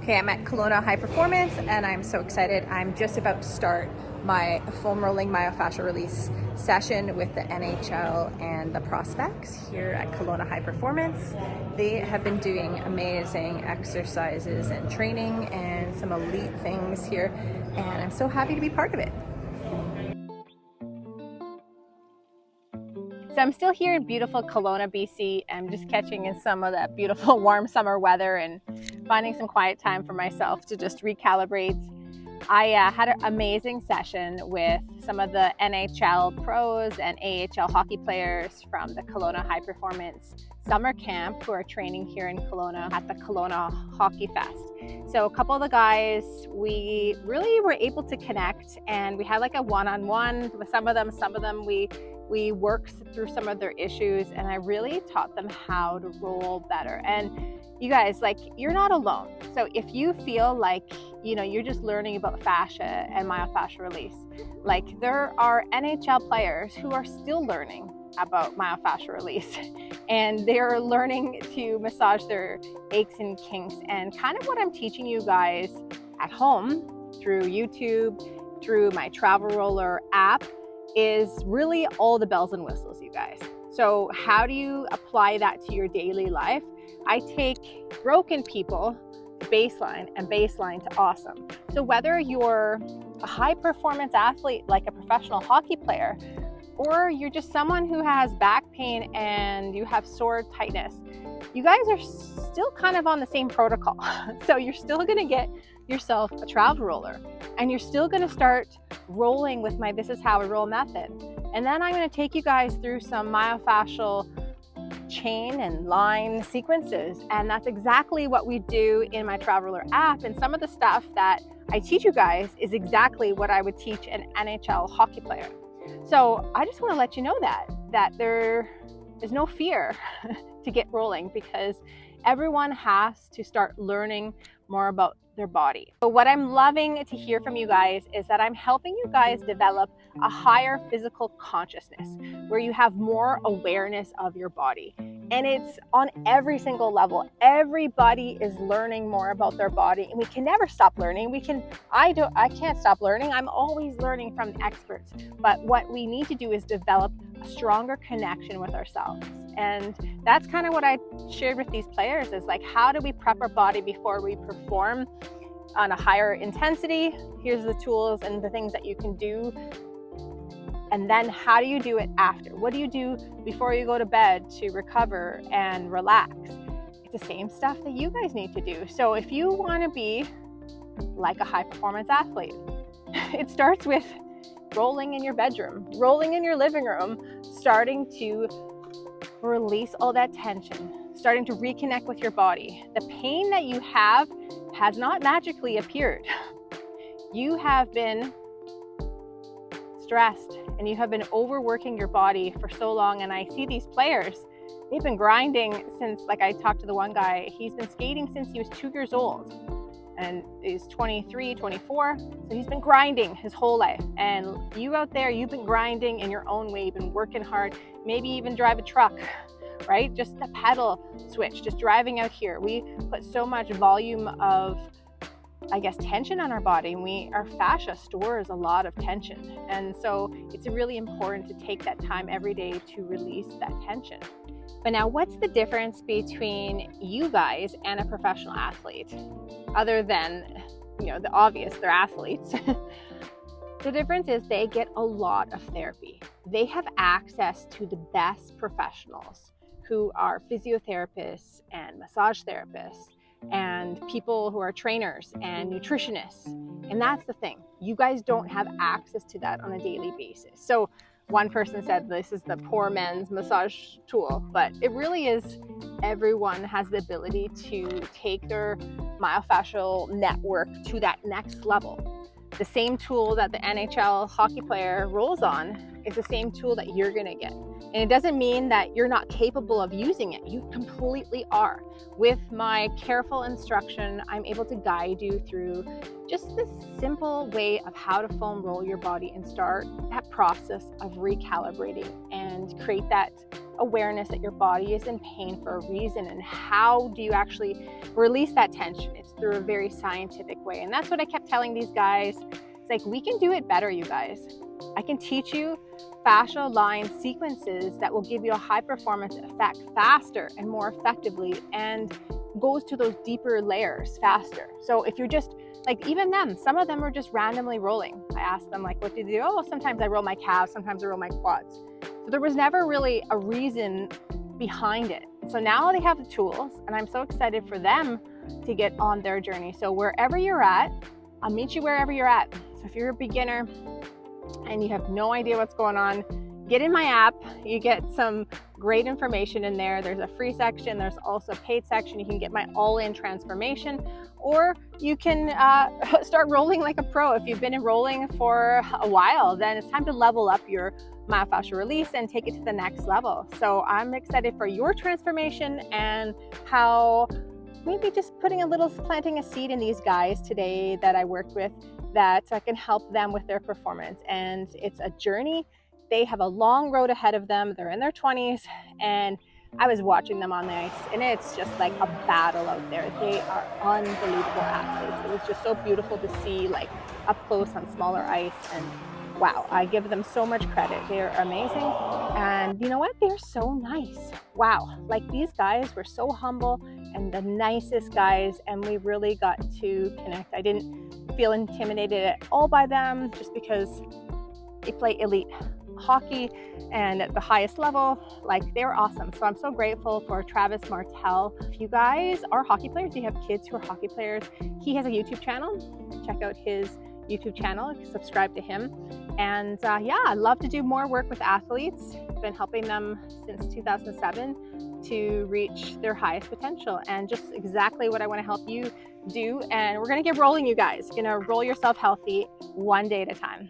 Okay, I'm at Kelowna High Performance and I'm so excited. I'm just about to start my foam rolling myofascial release session with the NHL and the prospects here at Kelowna High Performance. They have been doing amazing exercises and training and some elite things here, and I'm so happy to be part of it. So I'm still here in beautiful Kelowna, BC. I'm just catching in some of that beautiful warm summer weather and finding some quiet time for myself to just recalibrate. I had an amazing session with some of the NHL pros and AHL hockey players from the Kelowna High Performance Summer Camp who are training here in Kelowna at the Kelowna Hockey Fest. So a couple of the guys, we really were able to connect, and we had like a one-on-one with some of them we worked through some of their issues, and I really taught them how to roll better. And you guys, like, you're not alone. So if you feel like, you're just learning about fascia and myofascial release, like, there are NHL players who are still learning about myofascial release, and they're learning to massage their aches and kinks. And kind of what I'm teaching you guys at home through YouTube, through my travel roller app, is really all the bells and whistles, you guys. So how do you apply that to your daily life? I take broken people to baseline and baseline to awesome. So whether you're a high performance athlete like a professional hockey player, or you're just someone who has back pain and you have sore tightness, you guys are still kind of on the same protocol. So you're still gonna get yourself a travel roller, and you're still gonna start rolling with my This Is How I Roll method. And then I'm gonna take you guys through some myofascial chain and line sequences. And that's exactly what we do in my travel roller app. And some of the stuff that I teach you guys is exactly what I would teach an NHL hockey player. So I just wanna let you know that there is no fear to get rolling, because everyone has to start learning more about their body. So what I'm loving to hear from you guys is that I'm helping you guys develop a higher physical consciousness where you have more awareness of your body. And it's on every single level. Everybody is learning more about their body, and we can never stop learning. I can't stop learning. I'm always learning from the experts. But what we need to do is develop a stronger connection with ourselves. And that's kind of what I shared with these players, is like, how do we prep our body before we perform on a higher intensity? Here's the tools and the things that you can do. And then how do you do it after? What do you do before you go to bed to recover and relax? It's the same stuff that you guys need to do. So if you want to be like a high performance athlete, it starts with rolling in your bedroom, rolling in your living room, starting to release all that tension, starting to reconnect with your body. The pain that you have has not magically appeared. You have been stressed and you have been overworking your body for so long. And I see these players, they've been grinding since, like, I talked to the one guy, he's been skating since he was 2 years old, and he's 23, 24. So he's been grinding his whole life. And you out there, you've been grinding in your own way, you've been working hard, maybe even drive a truck, right? Just the pedal switch, just driving out here. We put so much volume of, tension on our body, and our fascia stores a lot of tension. And so it's really important to take that time every day to release that tension. But now, what's the difference between you guys and a professional athlete? Other than, the obvious, they're athletes. The difference is they get a lot of therapy. They have access to the best professionals who are physiotherapists and massage therapists and people who are trainers and nutritionists. And that's the thing. You guys don't have access to that on a daily basis. So one person said this is the poor man's massage tool, but it really is. Everyone has the ability to take their myofascial network to that next level. The same tool that the NHL hockey player rolls on is the same tool that you're gonna get. And it doesn't mean that you're not capable of using it. You completely are. With my careful instruction, I'm able to guide you through just this simple way of how to foam roll your body and start that process of recalibrating and create that awareness that your body is in pain for a reason. And how do you actually release that tension? It's through a very scientific way. And that's what I kept telling these guys. It's like, we can do it better, you guys. I can teach you fascial line sequences that will give you a high performance effect faster and more effectively, and goes to those deeper layers faster. So if you're just like, even them, some of them are just randomly rolling. I asked them, like, what do you do? Oh, sometimes I roll my calves, sometimes I roll my quads. So there was never really a reason behind it. So now they have the tools, and I'm so excited for them to get on their journey. So wherever you're at, I'll meet you wherever you're at. So if you're a beginner and you have no idea what's going on, get in my app. You get some great information in there. There's a free section. There's also a paid section. You can get my all-in transformation, or you can start rolling like a pro. If you've been enrolling for a while, then it's time to level up your myofascial release and take it to the next level. So I'm excited for your transformation, and how maybe just planting a seed in these guys today that I worked with, that I can help them with their performance. And it's a journey. They have a long road ahead of them. They're in their 20s, and I was watching them on the ice, and it's just like a battle out there. They are unbelievable athletes. It was just so beautiful to see, like, up close on smaller ice, and wow, I give them so much credit. They're amazing. And you know what? They're so nice. Wow. Like, these guys were so humble and the nicest guys, and we really got to connect. I didn't feel intimidated at all by them, just because they play elite hockey and at the highest level. Like, they were awesome. So I'm so grateful for Travis Martel. If you guys are hockey players, you have kids who are hockey players, he has a YouTube channel. Check out his YouTube channel, subscribe to him. And yeah, I'd love to do more work with athletes. I've been helping them since 2007 to reach their highest potential, and just exactly what I want to help you do. And we're going to get rolling, you guys. You're going to roll yourself healthy one day at a time.